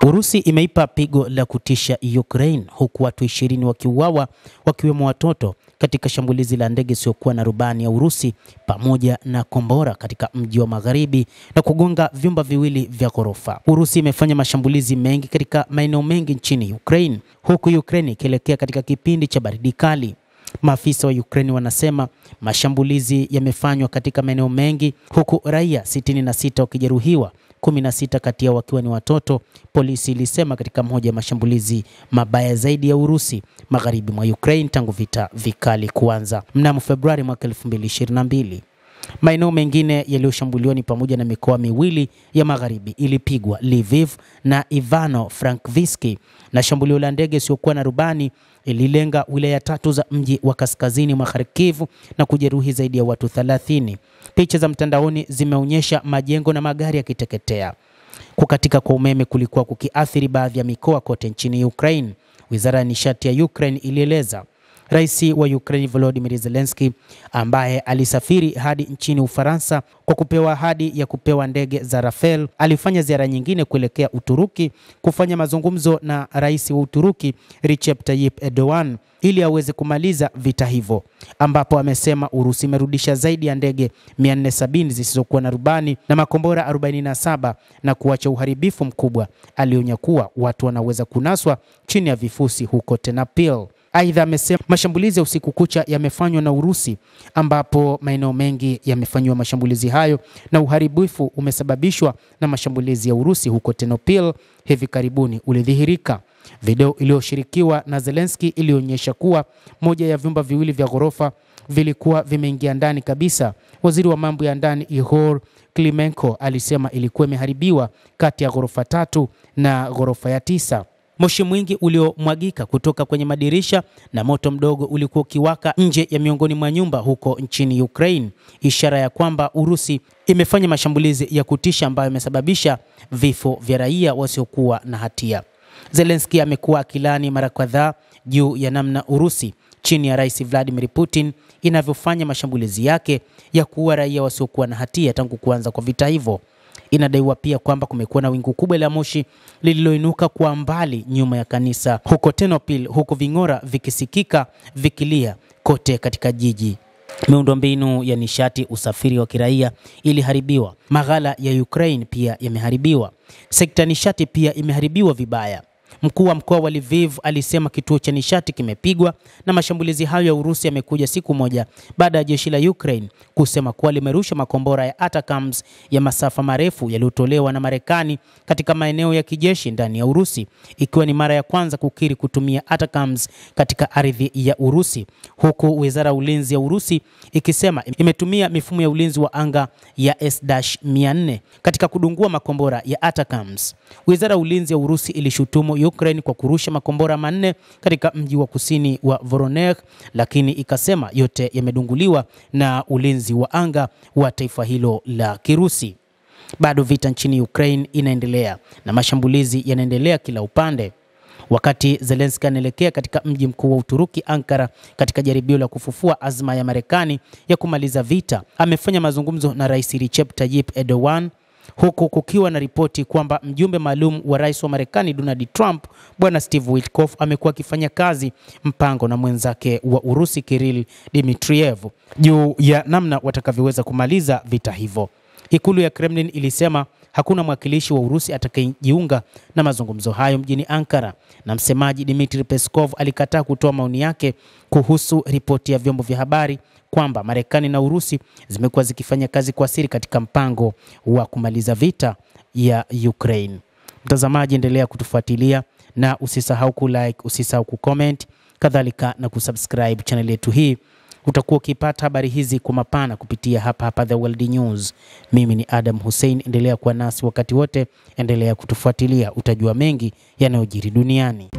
Urusi imeipa pigo la kutisha Ukraine huku watu 20 wakiuawa wakiwemo watoto katika shambulizi la ndege isiyokuwa na rubani ya Urusi pamoja na kombora katika mji wa magharibi na kugonga vyumba viwili vya ghorofa. Urusi imefanya mashambulizi mengi katika maeneo mengi nchini Ukraine huku Ukraine ikielekea katika kipindi cha baridi kali. Maafisa wa Ukraine wanasema mashambulizi yamefanywa katika maeneo mengi huku raia 66 wakijeruhiwa, 16 kati yao wakiwa ni watoto, polisi ilisema katika moja ya mashambulizi mabaya zaidi ya Urusi magharibi mwa Ukraine tangu vita vikali kuanza mnamo Februari mwaka 2022. Maeneo mengine yaliyoshambuliwa ni pamoja na mikoa miwili ya magharibi ilipigwa, Lviv na Ivano-Frankivsk, na shambulio la ndege isiyokuwa na rubani ililenga wilaya 3 za mji wa kaskazini mwa Kharkiv na kujeruhi zaidi ya watu 30. Picha za mtandaoni zimeonyesha majengo na magari yakiteketea. Kukatika kwa umeme kulikuwa kukiathiri baadhi ya mikoa kote nchini Ukraine. Wizara ya nishati ya Ukraine ilieleza. Rais wa Ukraine Volodymyr Zelensky, ambaye alisafiri hadi nchini Ufaransa kwa kupewa ahadi ya kupewa ndege za Rafale, alifanya ziara nyingine kuelekea Uturuki kufanya mazungumzo na rais wa Uturuki Recep Tayyip Erdogan ili aweze kumaliza vita hivyo, ambapo amesema Urusi imerudisha zaidi ya ndege 470 zisizokuwa na rubani na makombora 47 na kuacha uharibifu mkubwa. Alionya kuwa watu wanaweza kunaswa chini ya vifusi huko Ternopil. Aidha amesema mashambulizi ya usiku kucha yamefanywa na Urusi, ambapo maeneo mengi yamefanywa mashambulizi hayo na uharibifu umesababishwa na mashambulizi ya Urusi huko Ternopil hivi karibuni ulidhihirika. Video iliyoshirikiwa na Zelensky ilionyesha kuwa moja ya vyumba viwili vya ghorofa vilikuwa vimeingia ndani kabisa. Waziri wa mambo ya ndani Ihor Klimenko alisema ilikuwa imeharibiwa kati ya ghorofa 3 na ghorofa ya 9. Moshi mwingi uliomwagika kutoka kwenye madirisha na moto mdogo ulikuwa ukiwaka nje ya miongoni mwa nyumba huko nchini Ukraine, ishara ya kwamba Urusi imefanya mashambulizi ya kutisha ambayo yamesababisha vifo vya raia wasiokuwa na hatia. Zelensky amekuwa akilani mara kadhaa juu ya namna Urusi chini ya Rais Vladimir Putin inavyofanya mashambulizi yake ya kuua raia wasiokuwa na hatia tangu kuanza kwa vita hivyo. Inadaiwa pia kwamba kumekuwa na wingu kubwa la moshi lililoinuka kwa mbali nyuma ya kanisa huko Ternopil, huko ving'ora vikisikika vikilia kote katika jiji. Miundombinu ya nishati, usafiri wa kiraia iliharibiwa. Maghala ya Ukraine pia yameharibiwa. Sekta nishati pia imeharibiwa vibaya. Mkuu wa mkoa wa Lviv alisema kituo cha nishati kimepigwa, na mashambulizi hayo ya Urusi yamekuja siku moja baada ya jeshi la Ukraine kusema kuwa limerusha makombora ya ATACMS ya masafa marefu yaliyotolewa na Marekani katika maeneo ya kijeshi ndani ya Urusi, ikiwa ni mara ya kwanza kukiri kutumia ATACMS katika ardhi ya Urusi, huku Wizara ya Ulinzi ya Urusi ikisema imetumia mifumo ya ulinzi wa anga ya S-400 katika kudungua makombora ya ATACMS. Wizara ya Ulinzi ya Urusi ilishutumu Ukraine kwa kurusha makombora 4 katika mji wa kusini wa Voronezh, lakini ikasema yote yamedunguliwa na ulinzi wa anga wa taifa hilo la Kirusi. Bado vita nchini Ukraine inaendelea na mashambulizi yanaendelea kila upande. Wakati Zelensky anaelekea katika mji mkuu wa Uturuki Ankara katika jaribio la kufufua azma ya Marekani ya kumaliza vita, amefanya mazungumzo na Rais Recep Tayyip Erdogan, huku kukiwa na ripoti kwamba mjumbe maalum wa rais wa Marekani Donald Trump, Bwana Steve Witkoff, amekuwa akifanya kazi mpango na mwenzake wa Urusi Kirill Dmitriev juu ya namna watakavyoweza kumaliza vita hivyo. Ikulu ya Kremlin ilisema hakuna mwakilishi wa Urusi atakayejiunga na mazungumzo hayo mjini Ankara, na msemaji Dmitry Peskov alikataa kutoa maoni yake kuhusu ripoti ya vyombo vya habari kwamba Marekani na Urusi zimekuwa zikifanya kazi kwa siri katika mpango wa kumaliza vita ya Ukraine. Mtazamaji, endelea kutufuatilia na usisahau kulike, usisahau kucomment, kadhalika na kusubscribe channel yetu hii. Utakuwa ukipata habari hizi kwa mapana kupitia hapa The World News. Mimi ni Adam Hussein, endelea kuwa nasi wakati wote, endelea kutufuatilia, utajua mengi yanayojiri duniani.